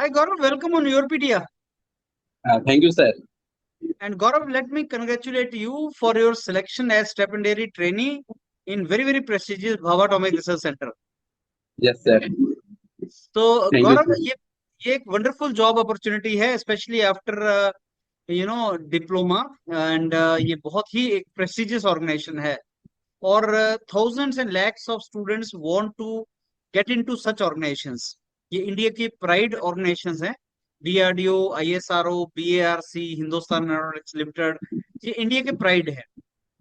Hi Gaurav, welcome on your PTR. Thank you, sir. And Gaurav, let me congratulate you for your selection as stipendiary trainee in very prestigious Bhabha Atomic Research Center. Yes, sir. So Thank you, Gaurav, sir. ये एक wonderful job opportunity है, especially after diploma and ये बहुत ही एक prestigious organization है और thousands and lakhs of students want to get into such organizations. ये India की प्राइड ऑर्गेनाइजेशंस हैं, DRDO, ISRO, BARC, Hindustan aeronautics limited, ये इंडिया के प्राइड है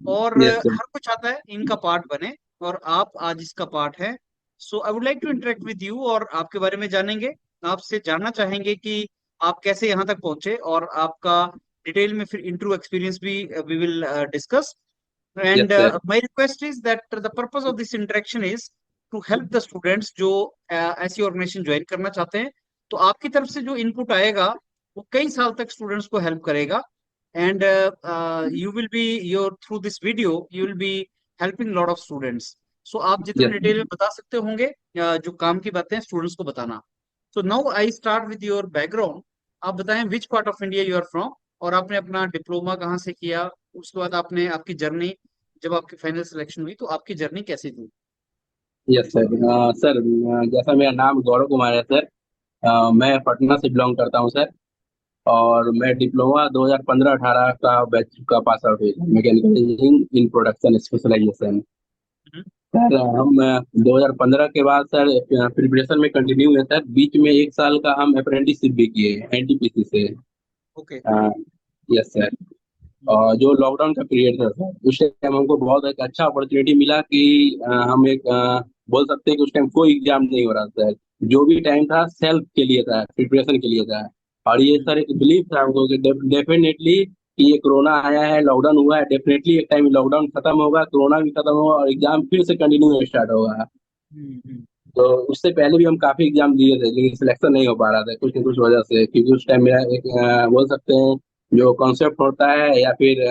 और Yes, sir. हर कोई चाहता है इनका पार्ट बने और आप आज इसका पार्ट है। So I would like to interact with you और आपके बारे में जानेंगे, आपसे जानना चाहेंगे कि आप कैसे यहाँ तक पहुंचे और आपका डिटेल में फिर इंटरव्यू एक्सपीरियंस भी we will discuss. Yes, And sir. my request is that the purpose of this interaction is to help the students जो ऐसी ऑर्गेनाइजेशन ज्वाइन करना चाहते हैं। तो आपकी तरफ से जो इनपुट आएगा वो कई साल तक स्टूडेंट्स को हेल्प करेगा and you will be your through this video you will be helping lot of students. So आप जितना Yes, डिटेल में बता सकते होंगे जो काम की बातें स्टूडेंट्स को बताना। So now I start with your background. आप बताएं which part of India you are from और आपने अपना डिप्लोमा कहाँ से किया, उसके बाद आपने आपकी जर्नी, जब आपकी फाइनल सिलेक्शन हुई तो आपकी जर्नी कैसी थी। yes, sir. सर, जैसा मेरा नाम गौरव कुमार है, सर। मैं पटना से बिलोंग करता हूँ, सर। और मैं डिप्लोमा 2015-18 का बैच का पास आउट हुई, mechanical engineering in production specialisation. Hmm. Sir, हम 2015 के बाद, सर, प्रिपरेशन में कंटिन्यू है, सर। बीच में 1 साल का हम अप्रेंटिसशिप भी किए एनटीपीसी से। ओके। Yes, sir. और जो लॉकडाउन का पीरियड था, सर, उस टाइम हमको बहुत एक अच्छा अपॉर्चुनिटी मिला कि हम एक बोल सकते हैं कि उस टाइम कोई एग्जाम नहीं हो रहा था, सर। जो भी टाइम था सेल्फ के लिए था, प्रिपरेशन के लिए था। और ये, सर, एक बिलीव था हमको कि डेफिनेटली कि ये कोरोना आया है, लॉकडाउन हुआ है, डेफिनेटली एक टाइम लॉकडाउन खत्म होगा, कोरोना भी खत्म होगा और एग्जाम फिर से कंटिन्यू स्टार्ट होगा। हम्म। तो उससे पहले भी हम काफी एग्जाम दिए थे, लेकिन सिलेक्शन नहीं हो पा रहा था कुछ न कुछ वजह से, क्योंकि उस टाइम मेरा एक बोल सकते हैं जो कॉन्सेप्ट होता है या फिर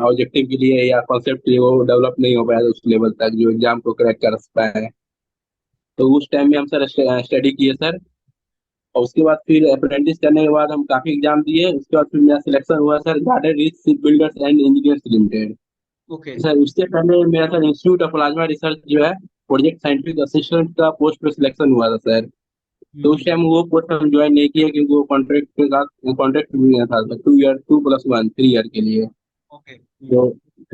ऑब्जेक्टिव के लिए या कॉन्सेप्ट के लिए वो डेवलप नहीं हो पाया उस लेवल तक जो एग्जाम को क्रैक कर पाए। तो उस टाइम में हम, सर, स्टडी किए, सर। और उसके बाद फिर अप्रेंटिस करने के बाद हम काफी एग्जाम दिए। उसके बाद फिर मेरा सिलेक्शन हुआ, sir, garden rich ship builders and engineers limited. Okay. Sir, उससे पहले मेरा, sir, institute of plasma research जो है, प्रोजेक्ट साइंटिफिक असिस्टेंट का पोस्ट पे सिलेक्शन हुआ था, सर। तो उस हम्म। टाइम वो पोस्ट हम ज्वाइन नहीं किए क्योंकि वो कॉन्ट्रैक्ट के साथ कॉन्ट्रैक्ट भी था, 2 ईयर, 2+1 3 ईयर के लिए। ओके। तो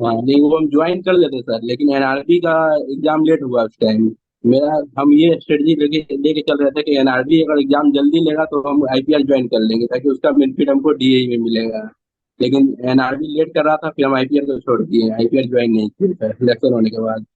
हाँ, नहीं, वो हम ज्वाइन कर लेते, सर, लेकिन एनआरबी का एग्जाम लेट हुआ उस टाइम। मेरा हम ये स्ट्रेटजी लेके लेके चल रहे थे कि एनआरबी अगर एग्जाम जल्दी लेगा तो हम आईपीआर ज्वाइन कर लेंगे ताकि उसका बेनिफिट हमको डीएई में मिलेगा। लेकिन एनआरबी लेट कर रहा था, फिर हम आईपीआर को छोड़ दिए, आईपीआर ज्वाइन नहीं किए, सर, सिलेक्शन होने के बाद।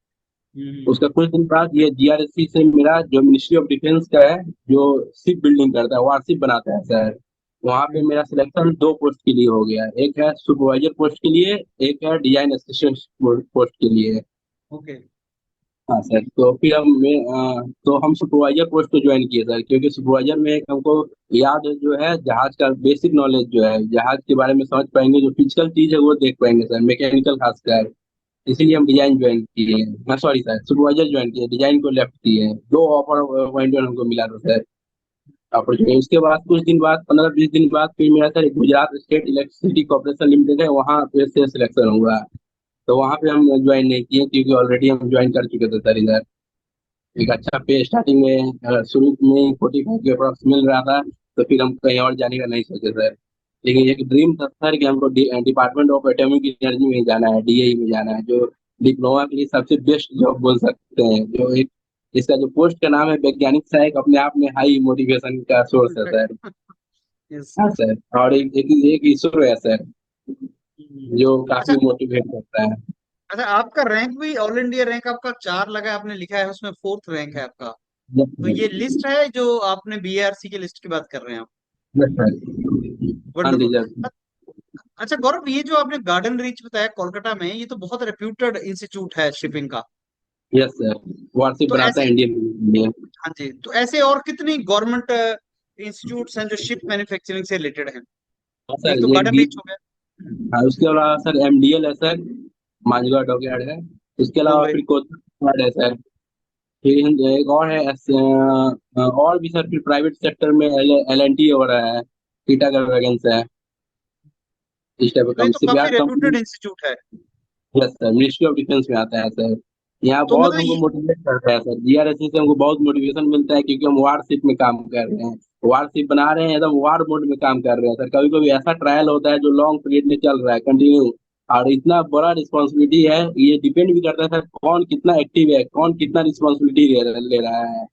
उसका हम्म। कुछ दिन बाद ये जीआरएससी से मेरा जो मिनिस्ट्री ऑफ डिफेंस का है, जो शिप बिल्डिंग करता है, वारशिप बनाता है, सर, वहाँ पे मेरा सिलेक्शन 2 पोस्ट के लिए हो गया। एक है सुपरवाइजर पोस्ट के लिए, एक है डिजाइन असिस्टेंट पोस्ट के लिए। ओके। हाँ, सर। तो फिर तो हम सुपरवाइजर पोस्ट को ज्वाइन किए, सर, क्योंकि सुपरवाइजर में एक हमको याद जो है जहाज का बेसिक नॉलेज जो है, जहाज के बारे में समझ पाएंगे, जो फिजिकल चीज है वो देख पाएंगे, सर, मैकेनिकल खासकर। इसीलिए हम डिजाइन ज्वाइन किए हैं। हाँ, सॉरी सर, सुपरवाइजर ज्वाइन किए, डिजाइन को लेफ्ट किए हैं। 2 ऑफर पॉइंट हमको मिला था, सर, अपॉर्चुनिटी। उसके बाद कुछ दिन बाद, 15-20 दिन बाद, फिर मेरा, sir, Gujarat state electricity corporation limited है, वहाँ पे से सिलेक्शन हुआ। तो वहाँ पे हम ज्वाइन नहीं किए क्योंकि ऑलरेडी हम ज्वाइन कर चुके थे, सर, इधर। एक अच्छा पे स्टार्टिंग में शुरू में 45 के अप्रॉक्स मिल रहा था। तो फिर हम कहीं और जाने का नहीं सोचे, सर। लेकिन एक ड्रीम था, सर, कि हमको डिपार्टमेंट ऑफ एटॉमिक एनर्जी में ही जाना है, डीएई में जाना है, जो डिप्लोमा के लिए सबसे बेस्ट जॉब बोल सकते हैं। जो एक इसका जो पोस्ट का नाम है वैज्ञानिक सहायक, अपने आप में हाई मोटिवेशन का सोर्स है, सर। यस। हाँ, सर। और एक इसरो है, सर, जो अच्छा। काफी मोटिवेट करता है। अच्छा, आपका रैंक भी ऑल इंडिया रैंक आपका 4 लगा है, आपने लिखा है उसमें 4th रैंक है आपका। यस, तो ये लिस्ट है जो आपने बीआरसी की लिस्ट की बात कर रहे हैं आप। सर। हाँ जी, वंडरफुल। सर। अच्छा गौरव, ये जो आपने गार्डन रीच बताया कोलकाता में, ये तो बहुत रेप्यूटेड इंस्टीट्यूट है शिपिंग का। Yes, sir. वार्षिक तो बनाता ऐसे, है इंडियन। हाँ जी, तो ऐसे और कितनी गवर्नमेंट इंस्टीट्यूट्स हैं जो शिप मैन्युफैक्चरिंग से रिलेटेड हैं। हाँ, सर, एक तो ये गार्डन डी। रीच हो गया। हाँ, उसके अलावा, सर, एमडीएल है, सर, मांझगांव डॉकयार्ड है। उसके ओ अलावा भाई। फिर कोचर है, सर। फिर एक और है और भी सर, फिर प्राइवेट सेक्टर में L&T हो रहा है, टीटागढ़ वैकेंसी है, इस टाइप तो का ये कम तो काफी शिपयार्ड कंपनी। रेप्यूटेड इंस्टीट्यूट है। Yes sir, ministry of defence में आता है सर। यहाँ तो बहुत मतलब हमको मोटिवेट करता है सर, जीआरएस से हमको बहुत मोटिवेशन मिलता है, क्योंकि हम वारशिप में काम कर रहे हैं, वारशिप बना रहे हैं, एकदम वार मोड में काम कर रहे हैं सर। कभी कभी ऐसा ट्रायल होता है जो लॉन्ग पीरियड में चल रहा है कंटिन्यू, और इतना बड़ा रिस्पॉन्सिबिलिटी है, ये डिपेंड भी करता है सर कौन कितना एक्टिव है, कौन कितना रिस्पॉन्सिबिलिटी ले रहा है।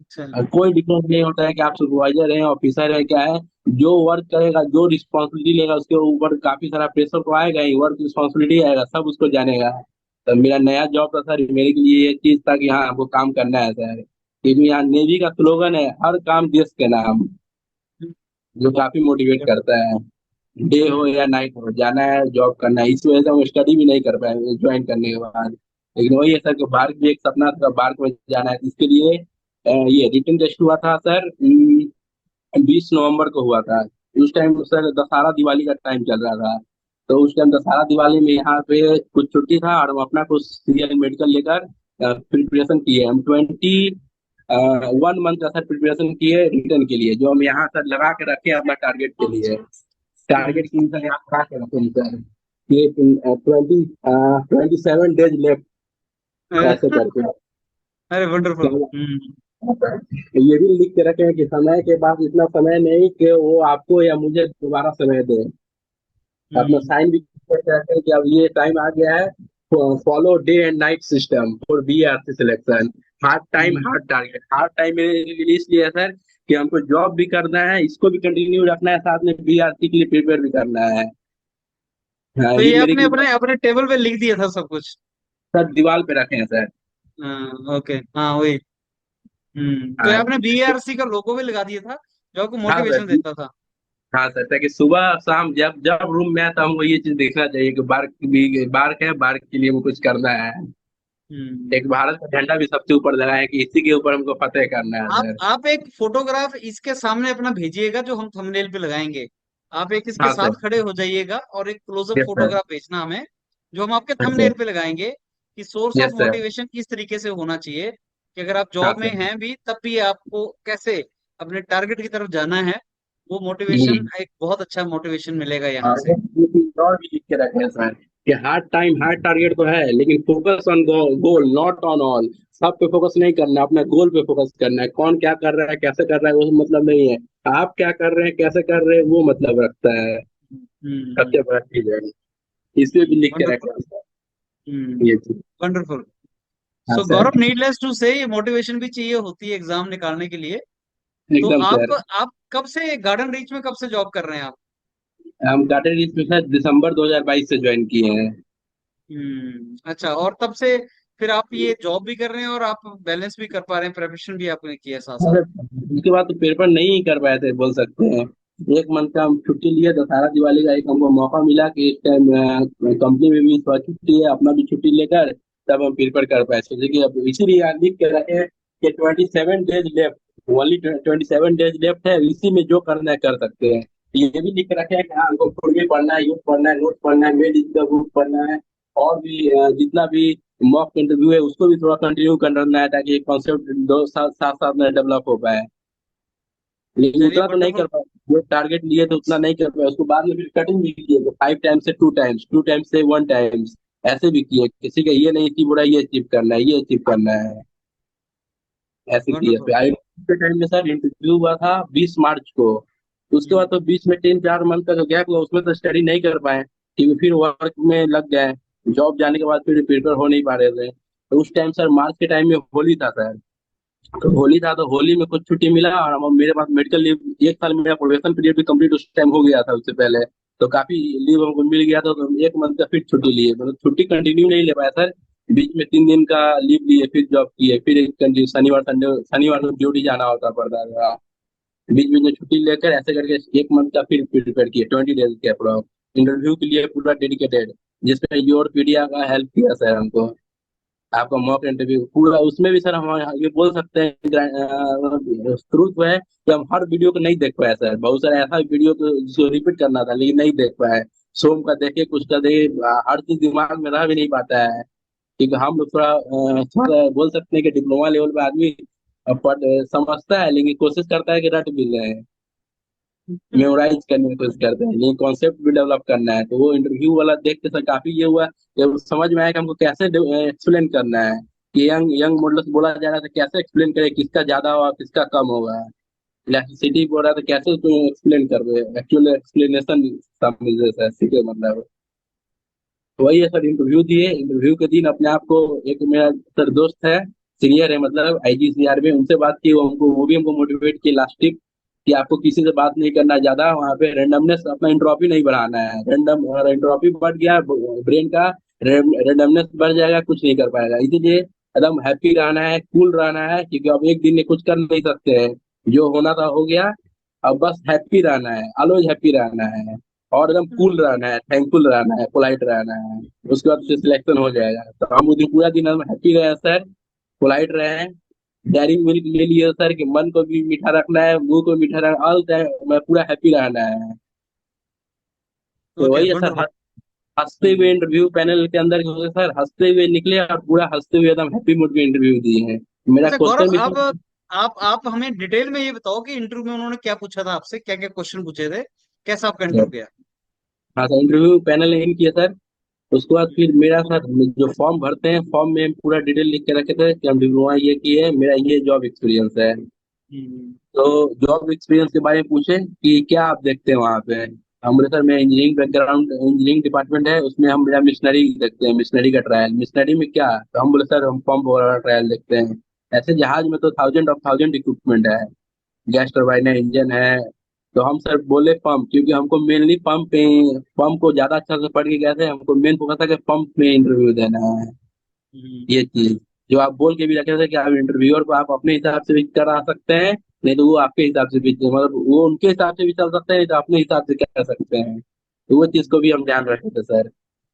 अच्छा। कोई डिफरेंस नहीं होता है कि आप सुपरवाइजर हैं, ऑफिसर है, क्या है, जो वर्क करेगा, जो रिस्पॉन्सिबिलिटी लेगा, उसके ऊपर काफी सारा प्रेशर तो आएगा ही, वर्क रिस्पॉन्सिबिलिटी आएगा, सब उसको जानेगा। तो मेरा नया जॉब था सर, मेरे के लिए ये चीज था कि हाँ हमको काम करना है सर, क्योंकि यहाँ नेवी का स्लोगन है, हर काम देश के नाम, जो काफी मोटिवेट करता है। डे हो या नाइट हो, जाना है, जॉब करना है। इस वजह से हम स्टडी भी नहीं कर पाए ज्वाइन करने के बाद। लेकिन वही है सर कि बार्क भी एक सपना था, बार्क में जाना है, इसके लिए ये रिटन टेस्ट हुआ था सर, 20 नवंबर को हुआ था। उस टाइम सर दशहरा दिवाली का टाइम चल रहा था, तो उस टाइम दशहरा दिवाली में यहाँ पे कुछ छुट्टी था, और हम अपना कुछ सीरियल मेडिकल लेकर प्रिपरेशन किए। हम 1 मंथ का सर प्रिपरेशन किए रिटर्न के लिए, जो हम यहाँ सर लगा के रखे हैं अपना टारगेट के लिए। हम्म। टारगेट की सर यहाँ लगा के रखे हैं सर, ये 27 डेज लेफ्ट, अरे ऐसे करके। अरे वंडरफुल। तो हम्म। ये भी लिख के रखे हैं कि समय के बाद इतना समय नहीं कि वो आपको या मुझे दोबारा समय दे। अपना हम्म। साइन भी करके रखे हैं कि अब ये टाइम आ गया है, follow day and night system for BRC selection. Hard time hmm. Hard target, hard time मेरे लिए इसलिए है सर कि हमको जॉब भी करना है, इसको भी कंटिन्यू रखना है, साथ में BRC के लिए प्रिपेयर भी करना है। हाँ, तो ये ये मेरे आपने के लिए अपने अपने टेबल पे लिख दिया था सब कुछ? सर दीवार पे रखे हैं सर। हाँ ओके, हाँ वही। तो ये हाँ आपने बीआरसी का लोगो भी लगा दिया था जो आपको हाँ मोटिवेशन सर। देता था? हाँ सर, ताकि सुबह शाम जब जब रूम में आता हमको ये चीज देखना चाहिए कि बार्क भी बार्क है, बार्क के लिए वो कुछ करना है। हम्म। एक भारत का झंडा भी सबसे ऊपर लगा है कि इसी के ऊपर हमको फतेह करना है सर। आप एक फोटोग्राफ इसके सामने अपना भेजिएगा जो हम थंबनेल पे लगाएंगे। आप एक इसके हाँ साथ सर। खड़े हो जाइएगा और एक क्लोजअप यस सर। फोटोग्राफ भेजना हमें, जो हम आपके यस थंबनेल सर। पे लगाएंगे। कि source of yes sir. Motivation इस तरीके से होना चाहिए कि अगर आप हाँ जॉब में सर। हैं भी तब भी आपको कैसे अपने टारगेट की तरफ जाना है। वो मोटिवेशन, जी। एक बहुत अच्छा मोटिवेशन मिलेगा यहाँ और से। ये चीज और भी लिख के रखे हैं सर कि हार्ड टाइम हार्ड टारगेट तो है, लेकिन focus on goal not on all. सब पे फोकस नहीं करना है, अपने गोल पे फोकस करना है। कौन क्या कर रहा है, कैसे कर रहा है, वो मतलब नहीं है। आप क्या कर रहे हैं, कैसे कर रहे हैं, वो मतलब रखता है। सबसे बड़ा चीज है, इसमें भी लिख के वंडरफुल। रखे हैं सर, हम्म। ये चीज। वंडरफुल। हाँ so sir. Gaurav, needless to say ये मोटिवेशन भी चाहिए होती है एग्जाम निकालने के लिए। तो एकदम सर। आप कब से गार्डन रीच में कब से जॉब कर रहे हैं आप? हम टाटा रीच में सर दिसंबर 2022 से ज्वाइन किए हैं। अच्छा, और तब से फिर आप ये जॉब भी कर रहे हैं और आप बैलेंस भी कर पा रहे हैं, प्रिपरेशन भी आपने किया है साथ साथ? अरे, उसके बाद तो पेपर नहीं कर पाए थे बोल सकते हैं। 1 मंथ का हम छुट्टी लिए, दशहरा दिवाली का एक हमको मौका मिला कि इस टाइम कंपनी में भी थोड़ा छुट्टी है, अपना भी छुट्टी लेकर तब हम प्रिपेयर कर पाए। सोचे कि अब इसीलिए यहाँ लिख के रखे हैं कि 27 days left, only 27 days left है, इसी में जो करना है कर सकते हैं। ये भी लिख के रखे हैं कि हाँ हमको खुद भी पढ़ना है, यूथ पढ़ना है, नोट पढ़ना है, मेड का बुक पढ़ना है, और भी जितना भी मॉक इंटरव्यू है उसको भी थोड़ा कंटिन्यू करना है, ताकि कॉन्सेप्ट दो साथ साथ साथ में डेवलप हो पाए। लेकिन चलिए उतना तो नहीं वंडरफुल। कर पाए, जो टारगेट लिए थे उतना नहीं कर पाए। उसको बाद में फिर कटिंग भी किए थे, 5 टाइम्स से 2 टाइम्स, 2 टाइम्स से 1 टाइम्स, ऐसे भी किए। किसी का ये नहीं कि बुरा ये अचीव करना है, ये अचीव करना है, ऐसे किए। वंडरफुल। फिर आई के टाइम में सर इंटरव्यू हुआ था 20 मार्च को। उसके बाद तो बीच में 3-4 मंथ का जो गैप हुआ उसमें तो स्टडी नहीं कर पाए, क्योंकि फिर वर्क में लग गए। जॉब जाने के बाद फिर प्रिपेयर हो नहीं पा रहे थे। तो उस टाइम सर मार्च के टाइम में होली था सर, तो होली था, तो होली में कुछ छुट्टी मिला, और मेरे पास मेडिकल लीव 1 साल, मेरा प्रोबेशन पीरियड भी कंप्लीट उस टाइम हो गया था उससे पहले। तो काफी लीव हमको मिल गया था, तो 1 मंथ का फिर छुट्टी लिए, मतलब छुट्टी कंटिन्यू नहीं ले पाया सर। बीच में 3 दिन का लीव लिए, फिर जॉब किए, फिर एक शनिवार संडे, शनिवार को ड्यूटी जाना होता पड़ता था। बीच बीच में छुट्टी लेकर ऐसे करके 1 मंथ का फिर प्रिपेयर किए, 20 डेज के अप्रोक्स इंटरव्यू के लिए पूरा डेडिकेटेड, जिसमें योर पीडिया का हेल्प किया सर हमको। आपका मॉक इंटरव्यू पूरा, उसमें भी सर हम ये बोल सकते हैं ट्रूथ है कि हम हर वीडियो को नहीं देख पाए सर। बहुत सारा ऐसा वीडियो तो जिसको रिपीट करना था लेकिन नहीं देख पाए। सोम का देखे, कुछ का देखे, हर चीज दिमाग में रह भी नहीं पाता है। क्योंकि हम लोग थोड़ा बोल सकते हैं कि डिप्लोमा लेवल पे आदमी समझता है, लेकिन कोशिश करता है कि रट भी ले, मेमोराइज करने की कोशिश करते हैं, लेकिन कॉन्सेप्ट भी डेवलप करना है। तो वो इंटरव्यू वाला देख के सर काफी ये हुआ कि अब समझ में आया कि हमको कैसे एक्सप्लेन करना है, कि यंग यंग मॉडल्स बोला जा रहा था, कैसे एक्सप्लेन करें, किसका ज्यादा होगा किसका कम होगा, इलेक्ट्रिसिटी बोल रहा था कैसे उसको एक्सप्लेन कर रहे, एक्चुअल एक्सप्लेनेशन समझे सर, सीखे मतलब। तो वही है सर, इंटरव्यू दिए, इंटरव्यू के दिन अपने आप को, एक मेरा सर दोस्त है, सीनियर है मतलब आईजीसीआर में, उनसे बात की, वो भी हमको मोटिवेट किए लास्ट टिप कि आपको किसी से बात नहीं करना ज्यादा, वहाँ पे रेंडमनेस, अपना इंट्रोपी नहीं बढ़ाना है, रेंडम अगर इंट्रोपी बढ़ गया ब्रेन का, रेंडमनेस बढ़ जाएगा, कुछ नहीं कर पाएगा। इसीलिए एकदम हैप्पी रहना है, कूल रहना है, क्योंकि अब एक दिन में कुछ कर नहीं सकते हैं, जो होना था हो गया। अब बस हैप्पी रहना है, ऑलवेज हैप्पी रहना है, और एकदम कूल रहना है, थैंकफुल रहना है, पोलाइट रहना है। उसके बाद से सिलेक्शन हो जाएगा। तो हम उस दिन पूरा दिन हम हैप्पी रहे सर, पोलाइट रहे, डेयरी मिल्क ले लिए सर, कि मन को भी मीठा रखना है, मुंह को मीठा रखना, ऑल टाइम मैं पूरा हैप्पी रहना है। तो ओके, वही है सर, वंडरफुल। हंसते हुए इंटरव्यू पैनल के अंदर जो है सर, हंसते हुए निकले और पूरा हंसते हुए एकदम हैप्पी मूड में इंटरव्यू दिए हैं। मेरा अच्छा गौरव, क्वेश्चन भी अब था। आप हमें डिटेल में ये बताओ कि इंटरव्यू में उन्होंने क्या पूछा था आपसे, क्या क्या क्वेश्चन पूछे थे, कैसा आपका इंटरव्यू गया? हाँ सर, इंटरव्यू पैनल इन किया सर। उसके बाद फिर मेरा सर, जो फॉर्म भरते हैं, फॉर्म में पूरा डिटेल लिख के रखे थे कि हम डिप्लोमा ये किए, मेरा ये जॉब एक्सपीरियंस है। हम्म। तो जॉब एक्सपीरियंस के बारे में पूछे कि क्या आप देखते हैं वहाँ पे। हम बोले सर, मैं इंजीनियरिंग बैकग्राउंड, इंजीनियरिंग डिपार्टमेंट है, उसमें हम मेरा मिशनरी देखते हैं, मिशनरी का ट्रायल। मिशनरी में क्या? तो हम बोले सर, हम पंप वाला ट्रायल देखते हैं। ऐसे जहाज में तो थाउजेंड ऑफ थाउजेंड इक्विपमेंट है, गैस टरबाइन है, इंजन है। तो हम सर बोले पंप, क्योंकि हमको मेनली पंप पे, पंप को ज्यादा अच्छा से पढ़ के गए थे, हमको मेन फोकस था कि पंप में इंटरव्यू देना है। हम्म। ये चीज जो आप बोल के भी रखे थे कि आप इंटरव्यूअर को आप अपने हिसाब से भी करा सकते हैं, नहीं तो वो आपके हिसाब से भी, मतलब वो उनके हिसाब से भी चल सकते हैं, नहीं तो अपने हिसाब से कर सकते हैं। तो वो चीज को भी हम ध्यान रखे थे सर।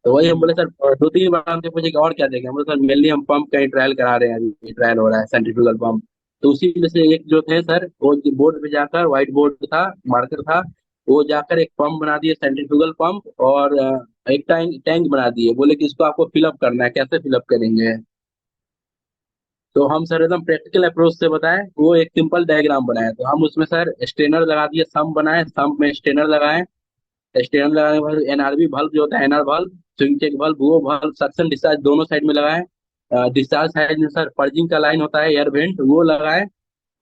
तो वही हम हम्म। बोले सर, दो तीन बार हमसे पूछे कि और क्या देखें, हम बोले सर मेनली हम पंप का ही ट्रायल करा रहे हैं, अभी ट्रायल हो रहा है सेंट्रीफ्यूगल पंप। तो उसी में से एक जो थे सर, वो बोर्ड पे जाकर, व्हाइट बोर्ड था, मार्कर था, वो जाकर एक पंप बना दिए, सेंट्रीफ्यूगल पंप, और एक टैंक टैंक बना दिए, बोले कि इसको आपको फिलअप करना है, कैसे फिलअप करेंगे। तो हम सर एकदम प्रैक्टिकल अप्रोच से बताएं, वो एक सिंपल डायग्राम बनाए, तो हम उसमें सर स्टेनर लगा दिए, सम बनाए, सम में स्टेनर लगाए, स्टेनर लगाने के बाद एनआरबी बल्ब जो होता है, NR bulb, swing check bulb, वो बल्ब सक्शन डिस्चार्ज दोनों साइड में लगाए। डिस्चार्ज साइड में सर पर्जिंग का लाइन होता है, एयर वेंट, वो लगाए।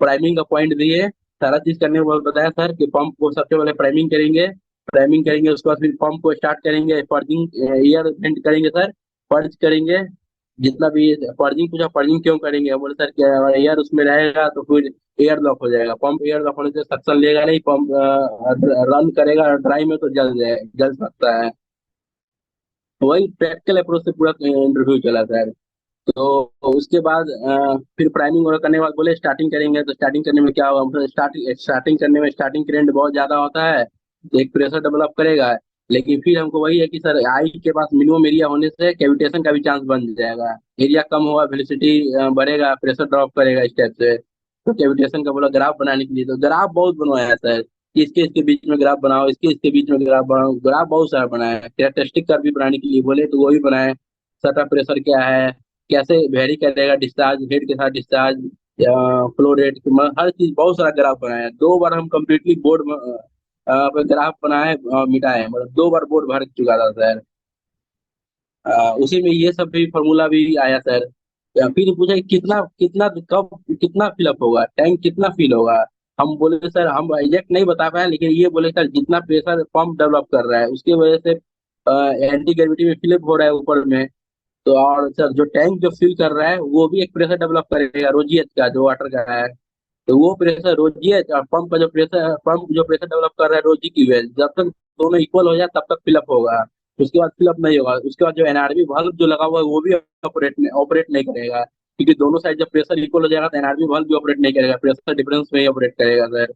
प्राइमिंग का पॉइंट दिए, सारा चीज करने के बाद बताया सर कि पंप को सबसे पहले प्राइमिंग करेंगे, प्राइमिंग करेंगे, उसके बाद फिर पंप को स्टार्ट करेंगे, पर्जिंग एयर वेंट करेंगे सर, पर्ज करेंगे जितना भी। पर्जिंग पूछा, पर्जिंग क्यों करेंगे, बोले सर क्या एयर उसमें रहेगा तो फिर एयर लॉक हो जाएगा, पंप एयर लॉक होने से सक्शन लेगा नहीं, पंप रन करेगा ड्राई में तो जल सकता है। तो वही प्रैक्टिकल अप्रोच से पूरा इंटरव्यू चला सर। तो उसके बाद फिर प्राइमिंग वगैरह करने के बाद बोले स्टार्टिंग करेंगे, तो स्टार्टिंग करने में क्या होगा, मतलब स्टार्टिंग करने में स्टार्टिंग करंट बहुत ज्यादा होता है, तो एक प्रेशर डेवलप करेगा। लेकिन फिर हमको वही है कि सर आई के पास मिनिमम एरिया होने से कैविटेशन का भी चांस बन जाएगा, एरिया कम होगा, वेलोसिटी बढ़ेगा, प्रेशर ड्रॉप करेगा स्टेप से। तो कैविटेशन का बोला ग्राफ बनाने के लिए, तो ग्राफ बहुत बनवाया है सर, कि इसके इसके बीच में ग्राफ बनाओ, इसके इसके बीच में ग्राफ बनाओ, ग्राफ बहुत सारा बनाया है। कैरेक्टरिस्टिक कर्व भी बनाने के लिए बोले तो वो भी बनाए, सटर प्रेशर क्या है, कैसे वेरी करेगा डिस्चार्ज, हेड के साथ डिस्चार्ज, या फ्लो रेट, मतलब हर चीज बहुत सारा ग्राफ बनाया है। दो बार हम कंप्लीटली बोर्ड पे ग्राफ बनाए, मिटाए, मतलब दो बार बोर्ड भर चुका था सर। उसी में ये सब भी फॉर्मूला भी आया सर। फिर पूछा कि कितना कितना कब कितना फिलअप होगा, टैंक कितना फिल होगा। हम बोले सर हम एग्जैक्ट नहीं बता पाए, लेकिन ये बोले सर जितना प्रेशर पंप डेवलप कर रहा है उसकी वजह से एंटी ग्रेविटी में फिलअप हो रहा है ऊपर में। तो और सर जो टैंक जो फिल कर रहा है वो भी एक प्रेशर डेवलप करेगा, रोजीएच का जो वाटर का है। तो वो प्रेशर रोजीएच और पंप का जो प्रेशर, पंप जो प्रेशर डेवलप कर रहा है रोजी की वजह, जब तक दोनों इक्वल हो जाए तब तक फिलअप होगा। उसके बाद फिलअप नहीं होगा, उसके बाद जो एनआरबी बल्ब जो लगा हुआ है वो भी ऑपरेट नहीं करेगा, क्योंकि दोनों साइड जब प्रेशर इक्वल हो जाएगा तो एनआरबी बल्ब भी ऑपरेट नहीं करेगा, प्रेशर डिफरेंस में ही ऑपरेट करेगा सर।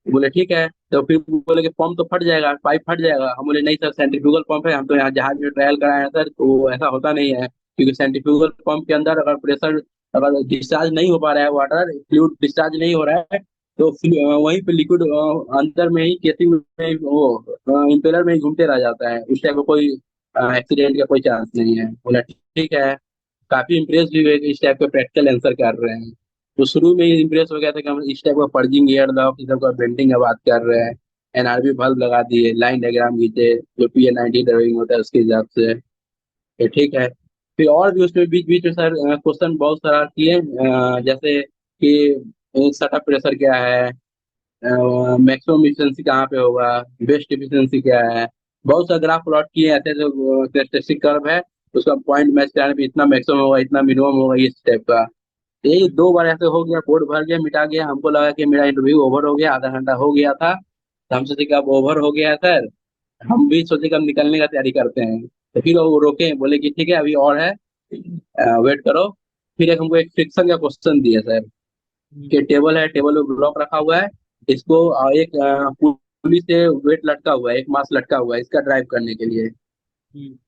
बोले ठीक है। तो फिर बोले कि पंप तो फट जाएगा, पाइप फट जाएगा। हम बोले नहीं सर, सेंट्रीफ्यूगल पंप है, हम तो यहाँ जहाज में ट्रायल कराए हैं सर, तो ऐसा होता नहीं है, क्योंकि सेंट्रीफ्यूगल पंप के अंदर अगर प्रेशर, अगर डिस्चार्ज नहीं हो पा रहा है, वाटर फ्लूइड डिस्चार्ज नहीं हो रहा है, तो वहीं पे लिक्विड अंदर में ही केसिंग में वो इम्पेलर में ही घूमते रह जाता है, उस टाइप का कोई एक्सीडेंट का कोई चांस नहीं है। बोला ठीक है। काफी इम्प्रेस भी हुए कि इस टाइप का प्रैक्टिकल आंसर कर रहे हैं। तो शुरू में ही इम्प्रेस हो गया था कि हम इस टाइप का पर्जिंग एयर लॉक, इस टाइप का बेंडिंग का बात कर रहे हैं। एनआरबी बल्ब लगा दिए, लाइन डायग्राम खींचे जो PA90 ड्राइविंग होता है उसके हिसाब से। ये ठीक है। फिर और भी उसमें बीच बीच में सर क्वेश्चन बहुत सारा किए, जैसे कि सेटअप प्रेशर क्या है, मैक्सिमम इफिशिएंसी कहाँ पे होगा, बेस्ट इफिशिएंसी क्या है। बहुत सा ग्राफ प्लॉट किए, ऐसे जो कैरेक्टरिस्टिक कर्व है उसका पॉइंट मैच कराने पे इतना मैक्सिमम होगा, इतना मिनिमम होगा, इस टाइप का। यही दो बार ऐसे हो गया, बोर्ड भर गया, मिटा गया। हमको लगा कि मेरा इंटरव्यू ओवर हो गया, आधा घंटा हो गया था, तो हम सोचे कि अब ओवर हो गया है सर। हम भी सोचे कि हम निकलने का तैयारी करते हैं। तो फिर वो रोके, बोले कि ठीक है अभी और है, वेट करो। फिर एक हमको एक फ्रिक्शन का क्वेश्चन दिया सर, कि टेबल है, टेबल में ब्लॉक रखा हुआ है, इसको एक पुली से वेट लटका हुआ है, एक मास लटका हुआ है इसका ड्राइव करने के लिए।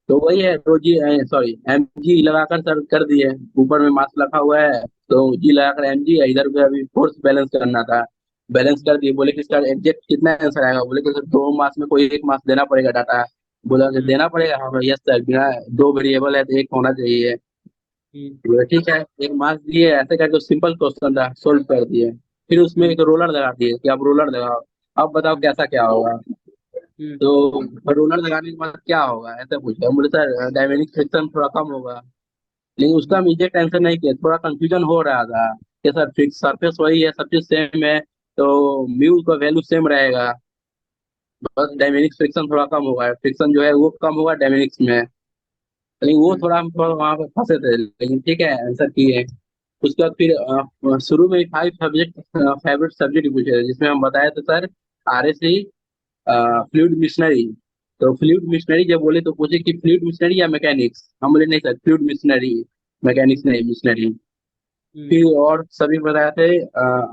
तो वही है, तो जी सॉरी MG लगाकर सर कर दिए। ऊपर में मास रखा हुआ है, तो जी लगाकर MG, इधर पे अभी फोर्स बैलेंस करना था। बैलेंस कर दिए। बोले कि इसका एग्जैक्ट कितना आंसर आएगा। बोले कि सर दो मास में कोई एक मास देना पड़ेगा डाटा। बोला कि देना पड़ेगा, हाँ यस सर, बिना दो वेरिएबल है तो एक होना चाहिए। बोले ठीक है, एक मास दिए, ऐसे करके सिंपल क्वेश्चन था, सोल्व कर दिए। फिर उसमें एक रोलर लगा दिए कि अब रोलर लगाओ, अब बताओ कैसा क्या होगा। तो रोलर लगाने के बाद क्या होगा ऐसा पूछा। हम बोले सर डायनेमिक फ्रिक्शन थोड़ा कम होगा। लेकिन उसका हम एग्जैक्ट आंसर नहीं किया, थोड़ा कंफ्यूजन हो रहा था कि सर फिक्स सरफेस वही है, सब चीज सेम है, तो म्यू का वैल्यू सेम रहेगा, बस डायनेमिक फ्रिक्शन थोड़ा कम होगा, फ्रिक्शन जो है वो कम होगा डायनेमिक्स में। लेकिन वो थोड़ा हम थोड़ा वहाँ पे फंसे थे, लेकिन ठीक है आंसर किए। उसके बाद फिर शुरू में 5 सब्जेक्ट, फेवरेट सब्जेक्ट पूछे थे, जिसमें हम बताए थे सर RSC, फ्लूइड मिशनरी। तो फ्लूइड मिशनरी जब बोले तो पूछे कि फ्लूइड मिशनरी या मैकेनिक्स। हम बोले नहीं सर, फ्लूइड मिशनरी, मैकेनिक्स नहीं, मिशनरी। फिर और सभी बताए थे,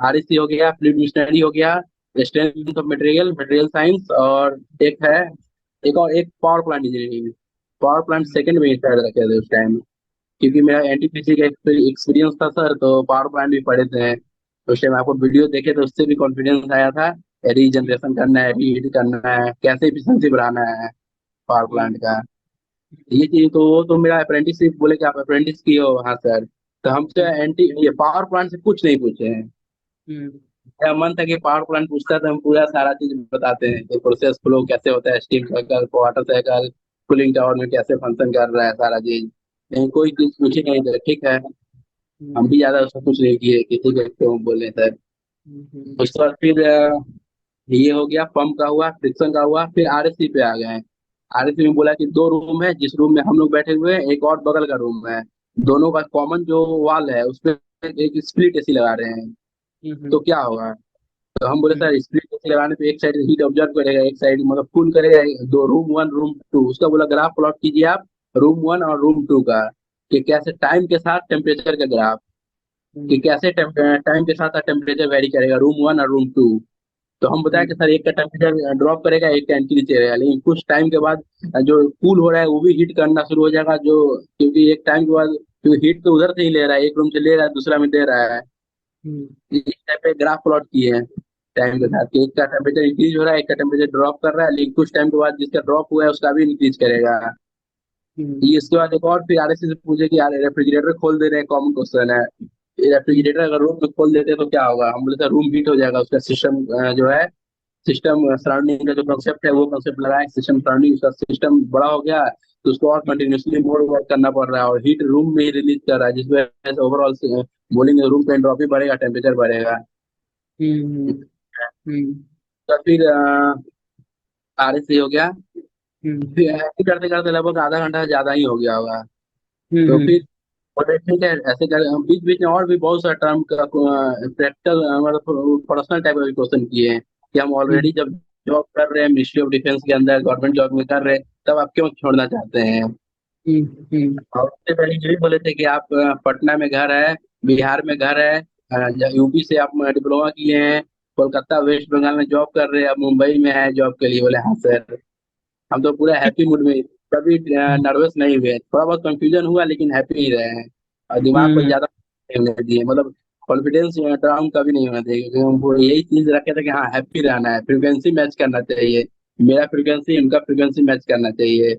RSC हो गया, फ्लूइड मिशनरी हो गया, strength of material, material science, और एक है, एक और एक power plant engineering. Power plant second में शायद रखे थे उस टाइम, क्योंकि मेरा NTPC का एक्सपीरियंस था सर, तो पावर प्लांट भी पढ़े थे। तो उस टाइम आपको वीडियो देखे तो उससे भी कॉन्फिडेंस आया था, रीजनरेशन करना है, रीहीट करना है, कैसे इफिशिएंसी बढ़ाना है पावर प्लांट का। ये चीज तो, वो तो मेरा अप्रेंटिसशिप, बोले कि आप अप्रेंटिस किए हो, हाँ सर। तो हमसे एंटी ये पावर प्लांट से कुछ नहीं पूछे हैं। मेरा मन था कि पावर प्लांट पूछता तो हम पूरा सारा चीज बताते हैं कि प्रोसेस फ्लो कैसे होता है, steam cycle, water cycle, cooling tower में कैसे फंक्शन कर रहा है, सारा चीज। लेकिन कोई चीज पूछी नहीं तो ठीक है, हम भी ज्यादा उसमें कुछ नहीं किए कि ठीक है क्यों बोले सर। उसके बाद फिर ये हो गया, पंप का हुआ, फ्रिक्शन का हुआ, फिर RSC पे आ गए। RSC में बोला कि दो रूम है, जिस रूम में हम लोग बैठे हुए हैं, एक और बगल का रूम है, दोनों का कॉमन जो वॉल है उसपे एक स्प्लिट AC लगा रहे हैं, तो क्या होगा। तो हम बोले सर स्प्लिट AC लगाने पे एक साइड हीट ऑब्जर्व करेगा, एक साइड मतलब कूल करेगा। दो रूम 1 रूम 2, उसका बोला ग्राफ प्लॉट कीजिए आप, रूम 1 और रूम 2 का, कि कैसे टाइम के साथ टेम्परेचर का ग्राफ, कि कैसे टाइम के साथ टेम्परेचर वेरी करेगा रूम 1 और रूम 2। तो हम बताया कि सर एक का टेम्परेचर ड्रॉप करेगा, एक का इंक्रीज करेगा, लेकिन कुछ टाइम के बाद जो कूल हो रहा है वो भी हीट करना शुरू हो जाएगा, जो क्योंकि एक टाइम के बाद, क्योंकि हीट तो उधर से ही ले रहा है, एक रूम से ले रहा है दूसरा में दे रहा है। इस टाइप पे ग्राफ प्लॉट किए हैं टाइम के साथ, कि एक का टेम्परेचर इंक्रीज हो रहा है, एक का टेम्परेचर ड्रॉप कर रहा है, लेकिन कुछ टाइम के बाद जिसका ड्रॉप हुआ है उसका भी इंक्रीज करेगा। ये इसके बाद एक और फिर RSC से पूछे कि यार रेफ्रिजरेटर खोल दे रहे हैं, कॉमन क्वेश्चन है, रेफ्रिजरेटर अगर रूम में खोल देते हैं तो क्या होगा। हम बोले सर रूम हीट हो जाएगा, उसका सिस्टम जो है, सिस्टम सराउंडिंग का जो कंसेप्ट है वो कंसेप्ट लगाए, सिस्टम सराउंडिंग, उसका सिस्टम बड़ा हो गया, तो उसको और कंटिन्यूसली मोर वर्क करना पड़ रहा है, और हीट रूम में ही रिलीज कर रहा है, जिस वजह से ओवरऑल बोलेंगे रूम का एंट्रोपी बढ़ेगा, टेम्परेचर बढ़ेगा। तो फिर RSC हो गया। फिर ऐसे करते करते लगभग आधा घंटा से ज्यादा ही हो गया होगा। तो फिर बोले ठीक है ऐसे कर, बीच बीच में और भी बहुत सारा टर्म का प्रैक्टिकल मतलब पर्सनल टाइप के क्वेश्चन किए हैं, कि हम ऑलरेडी जब जॉब कर रहे हैं मिनिस्ट्री ऑफ डिफेंस के अंदर, गवर्नमेंट जॉब में कर रहे हैं, तब आप क्यों छोड़ना चाहते हैं। और उससे पहले ये भी बोले थे कि आप पटना में घर है, बिहार में घर है, UP से आप डिप्लोमा किए हैं, कोलकाता वेस्ट बंगाल में जॉब कर रहे हैं, अब मुंबई में है जॉब के लिए। बोले हाँ सर। हम तो पूरा हैप्पी मूड में, कभी नर्वस नहीं हुए, थोड़ा बहुत कंफ्यूजन हुआ लेकिन हैप्पी ही रहे हैं, और दिमाग को ज्यादा नहीं होने दिए, मतलब कॉन्फिडेंस डाउन कभी नहीं होना चाहिए, क्योंकि हमको यही चीज रखे थे कि हाँ हैप्पी रहना है, फ्रीक्वेंसी मैच करना चाहिए, मेरा फ्रीक्वेंसी उनका फ्रीक्वेंसी मैच करना चाहिए।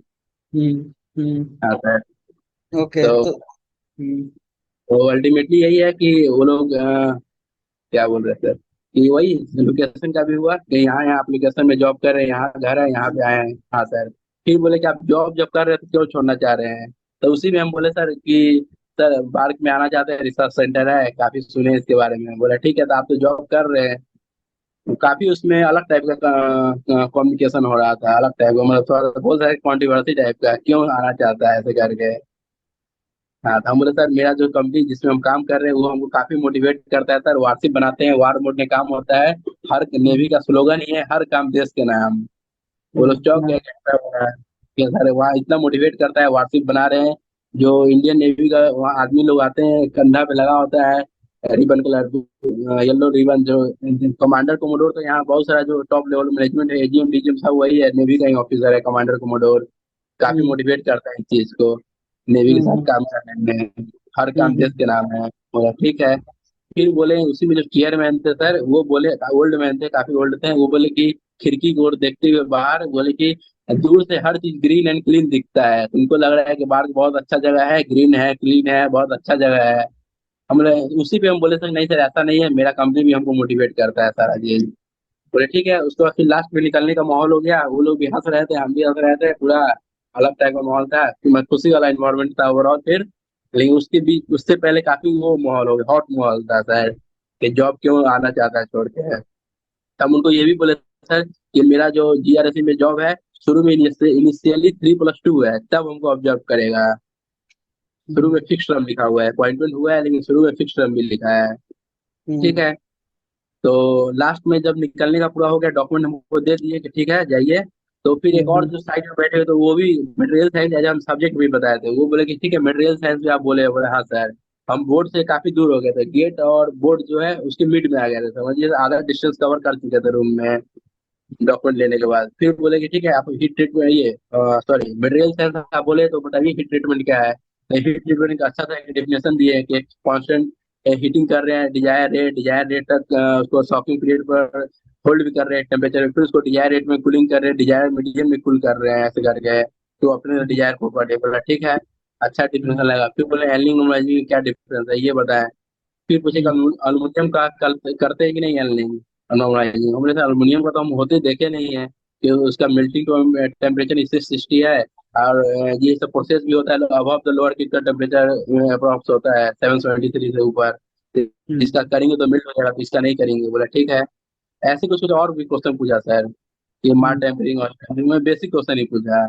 हम्म। हम्म। हाँ सर। ओके तो तो हम्म। अल्टीमेटली यही है कि वो लोग क्या बोल रहे थे कि वही लोकेशन का भी हुआ कि यहाँ यहाँ एप्लीकेशन में जॉब कर रहे हैं, यहाँ घर है, यहाँ पे आए हैं। हाँ सर। फिर बोले कि आप जॉब जब कर रहे हैं तो क्यों छोड़ना चाह रहे हैं। तो उसी में हम बोले सर कि सर पार्क में आना चाहते हैं, रिसर्च सेंटर है, काफी सुने इसके बारे में। बोला ठीक है, तो आप तो जॉब कर रहे हैं। तो काफी उसमें अलग टाइप का कम्युनिकेशन हो रहा था, अलग टाइप का, मतलब थोड़ा बहुत सारे कॉन्ट्रोवर्सी टाइप का, क्यों आना चाहता है ऐसे करके। हाँ तो हम बोले सर मेरा जो कंपनी जिसमें हम काम कर रहे हैं वो हमको काफी मोटिवेट करता है सर, वारशिप बनाते हैं, वार मोड में काम होता है। हर नेवी का स्लोगन ही है, हर काम देश के नाम। वो लोग चौंक गए कैसा हो रहा है कि सर वहाँ इतना मोटिवेट करता है, वारशिप बना रहे हैं। जो इंडियन नेवी का वहाँ आदमी लोग आते हैं, कंधा पे लगा होता है रिबन कलर, येलो रिबन, जो कमांडर कोमोडोर। तो यहाँ बहुत सारा जो टॉप लेवल मैनेजमेंट है, एजीएम डीजीएम सब वही है, नेवी का ही ऑफिसर है कमांडर कोमोडोर। काफी हम्म। मोटिवेट करता है इस चीज को, नेवी के साथ हम्म। काम करने में। हर काम हम्म। देश के नाम है। बोला ठीक है। फिर बोले उसी में जो चेयरमैन थे सर, वो बोले, ओल्ड मैन थे, काफी ओल्ड थे, वो बोले कि खिड़की की ओर देखते हुए बाहर, बोले कि दूर से हर चीज ग्रीन एंड क्लीन दिखता है, तुमको लग रहा है कि बाहर बहुत अच्छा जगह है, ग्रीन है, क्लीन है, बहुत अच्छा जगह है। हम बोले, उसी पे हम बोले सर नहीं सर ऐसा नहीं है, मेरा कंपनी भी हमको मोटिवेट करता है सारा चीज। बोले ठीक है। उसके बाद फिर लास्ट में निकलने का माहौल हो गया, वो लोग भी हंस रहे थे, हम भी हंस रहे थे, पूरा अलग टाइप का माहौल था कि मैं खुशी वाला इन्वायरमेंट था ओवरऑल। फिर लेकिन उसके बीच, उससे पहले काफी वो माहौल हो गया, हॉट माहौल था सर, कि जॉब क्यों आना चाहता है छोड़ के। हम उनको ये भी बोले सर कि मेरा जो जीआरएसी में जॉब है, शुरू में इनिशियली 3+2 है, तब हमको ऑब्जर्व करेगा। शुरू में फिक्स टर्म लिखा हुआ है, अपॉइंटमेंट हुआ है लेकिन शुरू में फिक्स टर्म भी लिखा है। ठीक हम्म। है। तो लास्ट में जब निकलने का पूरा हो गया, डॉक्यूमेंट हमको दे दिए कि ठीक है जाइए। तो फिर एक और हम्म। जो साइड में बैठे हुए तो वो भी मटेरियल साइंस एज हम सब्जेक्ट भी बताए थे, वो बोले कि ठीक है मटेरियल साइंस भी आप बोले। बोले हाँ सर। हम बोर्ड से काफी दूर हो गए थे, गेट और बोर्ड जो है उसके मिड में आ गए थे, समझिए आधा डिस्टेंस कवर कर चुके थे रूम में डॉक्यूमेंट लेने के बाद। फिर बोले कि ठीक है आप हीट ट्रीटमेंट, ये सॉरी मटेरियल साइंस आप बोले तो बताइए हीट ट्रीटमेंट क्या है। तो हीट ट्रीटमेंट का अच्छा सा एक डेफिनेशन दिए है कि कांस्टेंट हीटिंग कर रहे हैं, डिजायर रेट तक उसको शॉकिंग पीरियड पर होल्ड भी कर रहे हैं टेम्परेचर, फिर उसको डिजायर रेट में कूलिंग कर रहे हैं, डिजायर मीडियम में कूल कर रहे हैं, ऐसे करके तो अपने डिजायर को पर बोला ठीक है। अच्छा डिफरेंस लगा। फिर बोले एल्डिंग नॉर्मलाइजिंग में क्या डिफरेंस है ये बताएं। फिर पूछे अल्युमिनियम का करते हैं कि नहीं एल्डिंग नॉर्मलाइजिंग। हमने कहा अल्युमिनियम का तो हम होते देखे नहीं है कि उसका मेल्टिंग टेम्परेचर इससे 60 है। और ये सब प्रोसेस भी होता है अबव द लोअर किट का टेम्परेचर अप्रोक्स होता है 773 से ऊपर। तो इसका करेंगे तो मेल्ट हो जाएगा, तो इसका नहीं करेंगे। बोला ठीक है। ऐसे कुछ कुछ और भी क्वेश्चन पूछा सर कि मार हम्म। टेम्परिंग और टेम्परिंग में बेसिक क्वेश्चन ही पूछा।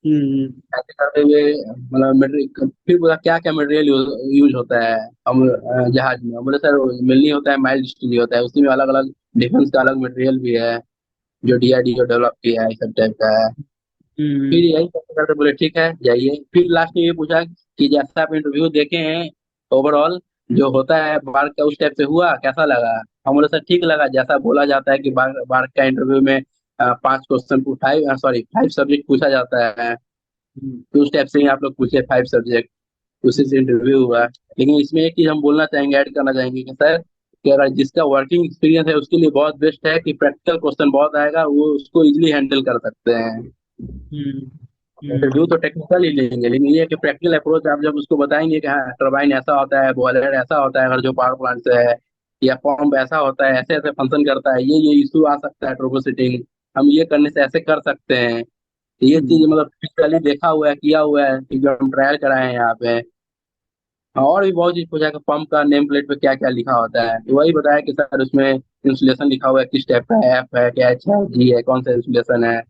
हम्म। ऐसे करते हुए मतलब मटेरियल, फिर बोला क्या क्या मटेरियल यूज होता है हम जहाज में। बोले सर मिलनी होता है, माइल्ड स्टील होता है, उसी में अलग अलग डिफेंस का अलग मटेरियल भी है जो डीआरडीओ डेवलप किया है, इस सब टाइप का है। फिर हम्म। यही करते करते बोले ठीक है जाइए। फिर लास्ट में ये पूछा कि जैसा आप इंटरव्यू देखे हैं ओवरऑल जो होता है बार्क का, उस टाइप से हुआ कैसा लगा। हम बोले सर ठीक लगा, जैसा बोला जाता है कि बार्क बार्क का इंटरव्यू में 5 क्वेश्चन, 5 पूछा जाता है, हम्म। तो उस टाइप से ही आप लोग पूछे 5 सब्जेक्ट, उसी से इंटरव्यू हुआ। लेकिन इसमें एक चीज हम बोलना चाहेंगे, ऐड करना चाहेंगे कि सर कि अगर जिसका वर्किंग एक्सपीरियंस है उसके लिए बहुत बेस्ट है कि प्रैक्टिकल क्वेश्चन बहुत आएगा, वो उसको इजीली हैंडल कर सकते हैं। हम्म। इंटरव्यू हम्म। तो टेक्निकल ही लेंगे, लेकिन ये है कि प्रैक्टिकल अप्रोच आप जब उसको बताएंगे कि हाँ टरबाइन ऐसा होता है, बॉयलर ऐसा होता है अगर जो पावर प्लांट से है, या पंप ऐसा होता है, ऐसे ऐसे फंक्शन करता है, ये इशू आ सकता है ट्रबल शूटिंग, हम ये करने से ऐसे कर सकते हैं। ये चीज हम्म। मतलब फिजिकली देखा हुआ है, किया हुआ है कि जो हम ट्रायल कराए हैं यहाँ पे। और भी बहुत चीज पूछा कि पंप का नेम प्लेट पे क्या क्या लिखा होता है, तो वही बताया कि सर उसमें इंसुलेशन लिखा हुआ है, किस टाइप का है, एफ है क्या, एच है, जी है, कौन सा इंसुलेशन है।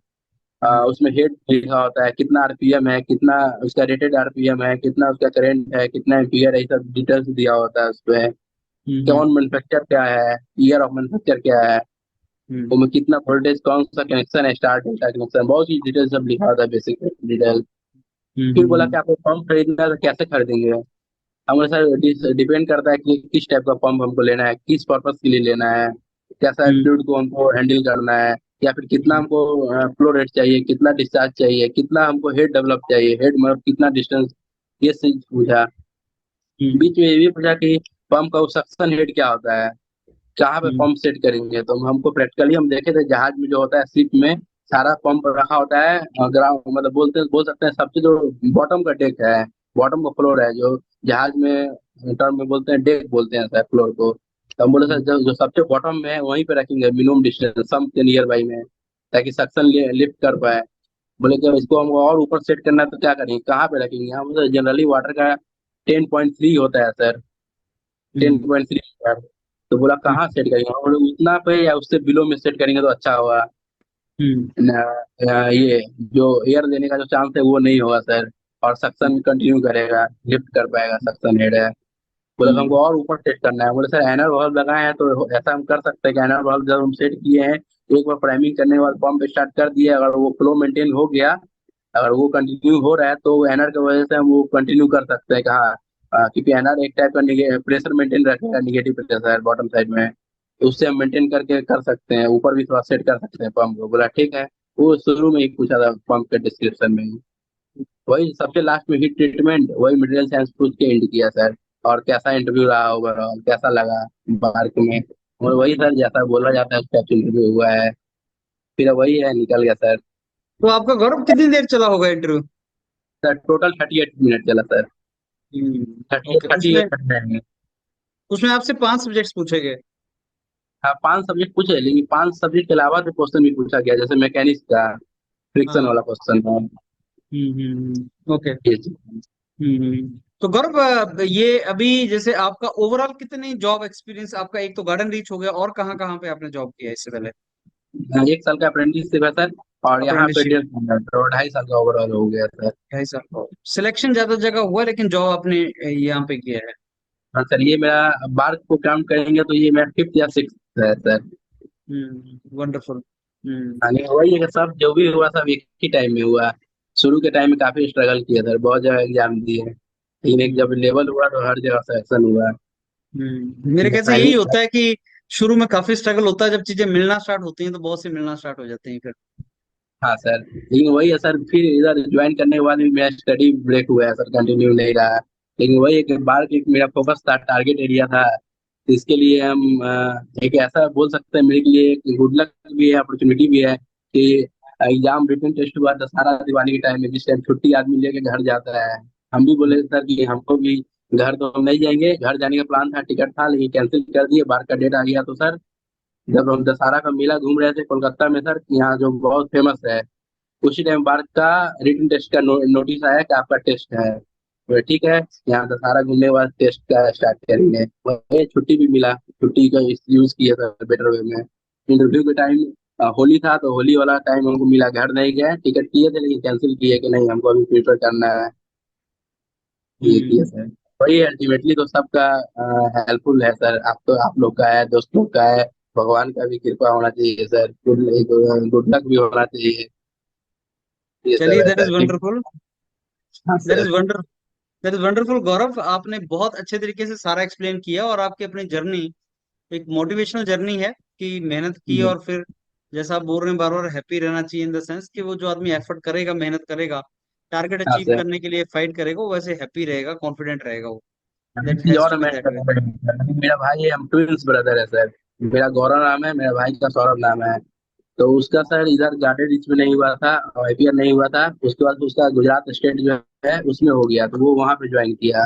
उसमें हेड लिखा होता है, कितना आरपीएम है, कितना उसका रेटेड आरपीएम है, कितना उसका करंट है, कितना एम्पियर है, ये सब डिटेल्स दिया होता है उसपे। हम्म। कौन मैन्युफैक्चर क्या है, ईयर ऑफ मैन्युफैक्चर क्या है, हम्म। उसमें कितना वोल्टेज, कौन सा कनेक्शन है, स्टार डेल्टा कनेक्शन, बहुत चीज डिटेल सब लिखा होता है, बेसिक डिटेल। फिर बोला हम्म। कि आपको पंप खरीदना है तो कैसे खरीदेंगे। हमारे सर डिपेंड करता है कि किस टाइप का पंप हमको लेना है, किस पर्पज के लिए लेना है, कैसा हम्म। एल्टीट्यूड को हमको हैंडल करना है, या फिर कितना हमको फ्लो रेट चाहिए, कितना डिस्चार्ज चाहिए, कितना हमको हेड डेवलप चाहिए, हेड मतलब कितना डिस्टेंस, ये चीज पूछा। हम्म। बीच में ये भी पूछा कि पंप का सक्शन हेड क्या होता है, कहाँ पे हम्म। पंप सेट करेंगे। तो हमको प्रैक्टिकली हम देखे थे जहाज में जो होता है शिप में सारा पंप रखा होता है ग्राउंड, मतलब बोल सकते हैं सबसे जो बॉटम का डेक है, बॉटम का फ्लोर है, जो जहाज में टर्म में बोलते हैं डेक बोलते हैं सर फ्लोर को। तो हम बोले सर हम्म, जो सबसे बॉटम में है वहीं पे रखेंगे मिनिमम डिस्टेंस सम के नियर बाई में, ताकि सक्शन लिफ्ट कर पाए। बोले जब इसको हमको और ऊपर सेट करना है तो क्या करेंगे, कहाँ पे रखेंगे? हम जनरली वाटर का 10.3 होता है सर, टेन हम्म, पॉइंट थ्री तो बोला कहाँ हम्म, सेट करेंगे, हम बोले उतना पे या उससे बिलो में सेट करेंगे तो अच्छा होगा। हम्म, ये जो एयर देने का जो चांस है वो नहीं होगा सर, और सक्शन कंटिन्यू करेगा, लिफ्ट कर पाएगा, सक्शन हेड है। बोले तो हम्म, हमको और ऊपर सेट करना है। बोले सर एनर बल्ब लगाए हैं तो ऐसा हम कर सकते हैं कि एनर बल्ब जब हम सेट किए हैं, एक बार प्राइमिंग करने के बाद पंप स्टार्ट कर दिए, अगर वो फ्लो मेंटेन हो गया, अगर वो कंटिन्यू हो रहा है तो एनर की वजह से हम वो कंटिन्यू कर सकते हैं कहाँ, क्योंकि एनर एक टाइप का प्रेशर मेंटेन रखेगा, निगेटिव प्रेशर बॉटम साइड में, तो उससे हम मेंटेन करके कर सकते हैं, ऊपर भी थोड़ा सेट कर सकते हैं पंप को। बोला ठीक है। वो शुरू में ही पूछा था पंप के डिस्क्रिप्शन में ही, वही सबसे लास्ट में हीट ट्रीटमेंट, वही मटेरियल साइंस पूछ के एंड किया सर। और कैसा इंटरव्यू रहा ओवरऑल, कैसा लगा मार्क में, और वही सर जैसा बोला जाता है उस इंटरव्यू हुआ है, फिर वही है निकल गया सर। तो आपका गौरव कितनी देर चला होगा इंटरव्यू? सर टोटल 38 मिनट चला sir, thirty eight okay, thirty उसमें एट 39 उसमें आपसे 5 सब्जेक्ट्स पूछे गए? हाँ 5 सब्जेक्ट पूछे, लेकिन 5 सब्जेक्ट के अलावा तो क्वेश्चन भी पूछा गया, जैसे मैकेनिक्स का फ्रिक्शन हाँ। वाला क्वेश्चन है। ओके। ये चीज़। तो गौरव, ये अभी जैसे आपका ओवरऑल कितने जॉब एक्सपीरियंस आपका, एक तो गार्डन रीच हो गया, और कहाँ कहाँ पे आपने जॉब किया इससे पहले? 1 साल का अप्रेंटिसशिप है सर, और यहाँ पे अप्रेंटिसशिप। 1.5 साल का, और 2.5 साल का ओवरऑल हो गया सर। 2.5 साल का सिलेक्शन ज्यादा जगह हुआ, लेकिन जॉब आपने यहाँ पे किया है। हाँ सर, ये मेरा बार को काउंट करेंगे तो ये मेरा 5th या 6th है सर। वंडरफुल। हम्म। हाँ, नहीं वही है कि सब जो भी हुआ सब एक ही टाइम में हुआ। शुरू के टाइम में काफी स्ट्रगल किया सर, बहुत जगह एग्जाम दिए, लेकिन एक जब हम्म। लेवल हुआ तो हर जगह सिलेक्शन हुआ। मेरे ख्याल से यही टाइमिंग। होता है कि शुरू में काफी स्ट्रगल होता है, जब चीजें मिलना स्टार्ट होती हैं तो बहुत से मिलना स्टार्ट हो जाते हैं फिर। हाँ सर, लेकिन वही है सर, फिर इधर ज्वाइन करने के बाद भी मेरा स्टडी ब्रेक हुआ है सर, कंटिन्यू नहीं रहा। लेकिन वही एक बार की मेरा फोकस था, टारगेट एरिया था, तो इसके लिए हम एक ऐसा बोल सकते हैं मेरे लिए एक गुड लक भी है, अपॉर्चुनिटी भी है कि एग्जाम रिटन टेस्ट हुआ दशहरा दिवाली के टाइम में, जिस टाइम छुट्टी आदमी लेके घर जाता है। हम भी बोले सर कि हमको भी घर तो हम नहीं जाएंगे, घर जाने का प्लान था, टिकट था, लेकिन कैंसिल कर दिए, बाहर का डेट आ गया तो सर जब हम दशहरा का मेला घूम रहे थे कोलकाता में सर, यहाँ जो बहुत फेमस है, उसी टाइम बार का रिटन टेस्ट का नोटिस आया कि आपका टेस्ट है। तो ठीक है, यहाँ दशहरा घूमने के बाद टेस्ट का स्टार्ट करेंगे, वही छुट्टी भी मिला, छुट्टी का यूज किया था बेटर वे में। इंटरव्यू के टाइम होली था तो होली वाला टाइम हमको मिला, घर नहीं गए, टिकट किए थे लेकिन कैंसिल किए कि नहीं हमको अभी प्रिपेयर करना है, ये किया हम्म। सर। वही अल्टीमेटली तो सबका हेल्पफुल है सर, आप तो आप लोग का है, दोस्त लोग का है, भगवान का भी कृपा होना चाहिए सर, गुड लक भी होना चाहिए, ये सब चलिए, है दैट इज सर। वंडरफुल। हाँ that is sir. Wonder that is wonderful Gaurav, आपने बहुत अच्छे तरीके से सारा एक्सप्लेन किया, और आपकी अपनी जर्नी एक मोटिवेशनल जर्नी है कि मेहनत की, हम्म, और फिर जैसा आप बोल रहे हैं बार बार, हैप्पी रहना चाहिए, इन द सेंस कि वो जो आदमी एफर्ट करेगा, मेहनत करेगा, टारगेट हाँ अचीव सर। करने के लिए फाइट करेगा, वो वैसे हैप्पी रहेगा, कॉन्फिडेंट रहेगा वो। अभी दैट चीज हैज और टू बी मैं दैट वे। मेरा भाई है, हम ट्विंस ब्रदर है सर। मेरा गौरव नाम है, मेरा भाई का सौरभ नाम है। तो उसका सर इधर गार्डन रिच में नहीं हुआ था, आईपीआर नहीं हुआ था, उसके बाद उसका गुजरात स्टेट जो है उसमें हो गया, तो वो वहाँ पे ज्वाइन किया,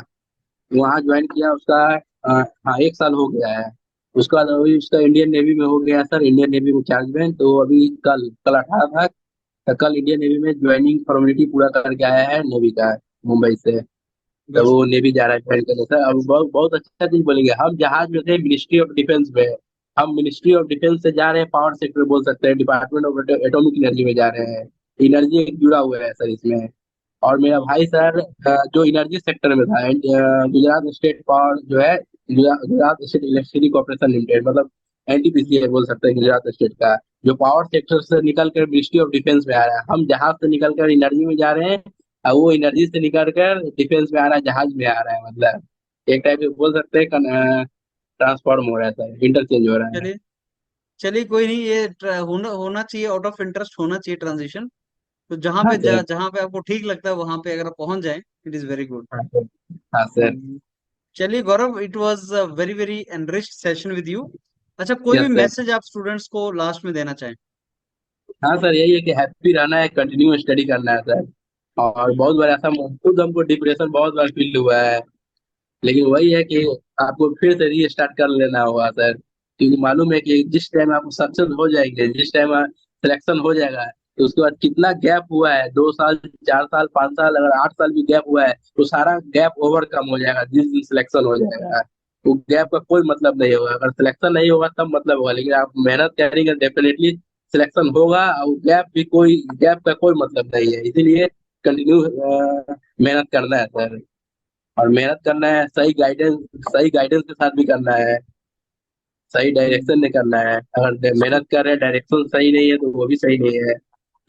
वहाँ ज्वाइन किया उसका हाँ 1 साल हो गया है। उसके बाद अभी उसका इंडियन नेवी में हो गया सर, इंडियन नेवी में चार्ज में, तो अभी कल कल 18 था, तो कल इंडियन नेवी में ज्वाइनिंग फॉर्मेलिटी पूरा करके आया है नेवी का, मुंबई से। तो गुड। वो नेवी जा रहा है ज्वाइन करने सर, अब बहुत बहुत अच्छा चीज बोलेंगे, हम जहाज में थे मिनिस्ट्री ऑफ डिफेंस में, हम मिनिस्ट्री ऑफ डिफेंस से जा रहे हैं पावर सेक्टर बोल सकते हैं, डिपार्टमेंट ऑफ एटॉमिक एनर्जी में जा रहे हैं, एनर्जी एक जुड़ा हुआ है सर इसमें। और मेरा भाई सर जो एनर्जी सेक्टर में था, गुजरात स्टेट पावर जो है, Gujarat state electricity corporation limited, मतलब एनटीपीसी बोल सकते हैं गुजरात स्टेट का, जो पावर सेक्टर से निकल कर मिनिस्ट्री ऑफ डिफेंस में आ रहा है, हम जहाज से निकल कर एनर्जी में जा रहे हैं, और वो एनर्जी से निकल कर डिफेंस में आ रहा है, जहाज में आ रहा है, मतलब एक टाइप से बोल सकते हैं ट्रांसफॉर्म हो रहा है सर, इंटरचेंज हो रहा है। चलिए, चलिए, कोई नहीं, ये होना होना चाहिए, आउट ऑफ इंटरेस्ट होना चाहिए ट्रांजिशन। तो हाँ सर। जहाँ पे आपको ठीक लगता है, वहां पे अगर आप पहुंच जाए, इट इज वेरी गुड। हाँ सर। हाँ सर। चलिए Gaurav, it was a very very enriched session with you. अच्छा, कोई भी यस सर। मैसेज आप स्टूडेंट्स को लास्ट में देना चाहें? हाँ सर, यही है कि हैप्पी रहना है, कंटिन्यू स्टडी करना है सर। और बहुत बार ऐसा खुद हमको डिप्रेशन बहुत बार फील हुआ है, लेकिन वही है कि आपको फिर से रीस्टार्ट कर लेना होगा सर, क्योंकि मालूम है कि जिस टाइम आप सक्सेस हो जाएंगे, जिस टाइम सिलेक्शन हो जाएगा, तो उसके बाद कितना गैप हुआ है, 2 साल, 4 साल, 5 साल, अगर 8 साल भी गैप हुआ है, तो सारा गैप ओवरकम हो जाएगा जिस दिन सिलेक्शन हो जाएगा। वो गैप का कोई मतलब नहीं होगा, अगर सिलेक्शन नहीं होगा तब मतलब होगा, लेकिन आप मेहनत करेंगे डेफिनेटली सिलेक्शन होगा। और गैप का कोई मतलब नहीं है, इसीलिए कंटिन्यू मेहनत करना है सर। और मेहनत करना है, सही गाइडेंस के साथ भी करना है, सही हम्म, डायरेक्शन में करना है। अगर सही। मेहनत कर रहे हैं, डायरेक्शन सही नहीं है, तो वो भी सही नहीं है।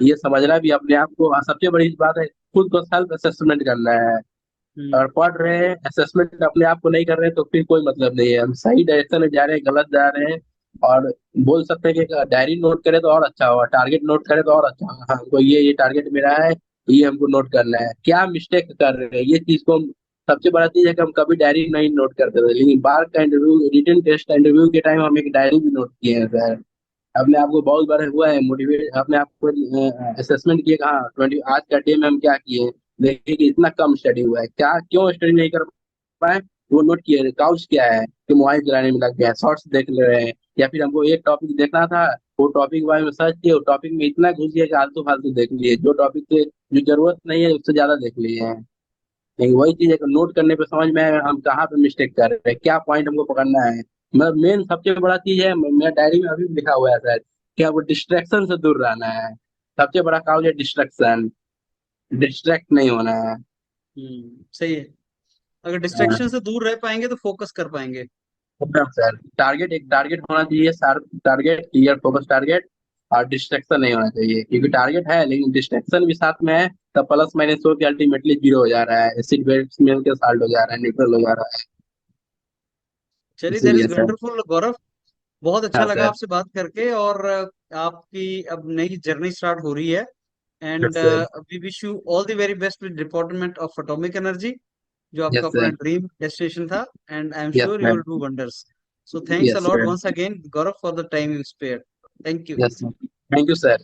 ये समझना भी अपने आप को, सबसे बड़ी बात है खुद को सेल्फ असेसमेंट करना है। हम्म, अगर पढ़ रहे हैं, असेसमेंट अपने आप को नहीं कर रहे हैं, तो फिर कोई मतलब नहीं है, हम सही डायरेक्शन में जा रहे हैं, गलत जा रहे हैं। और बोल सकते हैं कि डायरी नोट करें तो और अच्छा होगा, टारगेट नोट करें तो और अच्छा होगा। हाँ, हमको ये टारगेट मेरा है, ये हमको नोट करना है, क्या मिस्टेक कर रहे हैं, ये चीज को हम, सबसे बड़ा चीज है कि हम कभी डायरी नहीं नोट करते थे, लेकिन बार का इंटरव्यू, रिटन टेस्ट इंटरव्यू के टाइम हम एक डायरी भी नोट किए हैं सर। अपने आप को बहुत बार हुआ है मोटिवेट, अपने आप को असेसमेंट किए, कहा 20 आज का डे में हम क्या किए, देखिए कि इतना कम स्टडी हुआ है, क्या क्यों स्टडी नहीं कर पाए, वो नोट किए। काउच क्या है कि मोबाइल चलाने में लग गया, शॉर्ट्स देख ले रहे हैं, या फिर हमको एक टॉपिक देखना था, वो टॉपिक के बारे में सर्च किए, वो टॉपिक में इतना घुस गया कि आलतू फालतू देख लिए, जो टॉपिक से जो जरूरत नहीं है उससे ज्यादा देख लिए हैं। लेकिन वही चीज है कि नोट करने पे समझ में आएगा हम कहाँ पे मिस्टेक कर रहे हैं, क्या पॉइंट हमको पकड़ना है। मतलब मेन सबसे बड़ा चीज है, मेरा डायरी में अभी भी लिखा हुआ है सर, कि आपको डिस्ट्रैक्शन से दूर रहना है। सबसे बड़ा काम है डिस्ट्रैक्शन, डिस्ट्रैक्ट नहीं होना है। सही है। अगर डिस्ट्रैक्शन हाँ, से दूर रह पाएंगे तो फोकस कर पाएंगे। एकदम सर, एक टारगेट होना चाहिए, sharp target, clear focus target. और डिस्ट्रैक्शन नहीं होना चाहिए, क्योंकि टारगेट है लेकिन डिस्ट्रैक्शन भी साथ में है, तब प्लस माइनस हो के अल्टीमेटली जीरो हो जा रहा है, एसिड बेस में के साल्ट हो जा रहा है, न्यूट्रल हो जा रहा है। चलिए, दैट इज इसीलिए सर। वंडरफुल गौरव। बहुत अच्छा हाँ लगा सर। आपसे बात करके। और आपकी अब नई जर्नी स्टार्ट हो रही है। And yes sir. We wish you all the very best with department of atomic energy, जो आपका यस अपना सर। ड्रीम डेस्टिनेशन था। And I am yes sure you sir. Will do wonders. So thanks a yes lot sir. once again, Gaurav, for the time you spared. Thank you. Yes sir. Thank you sir.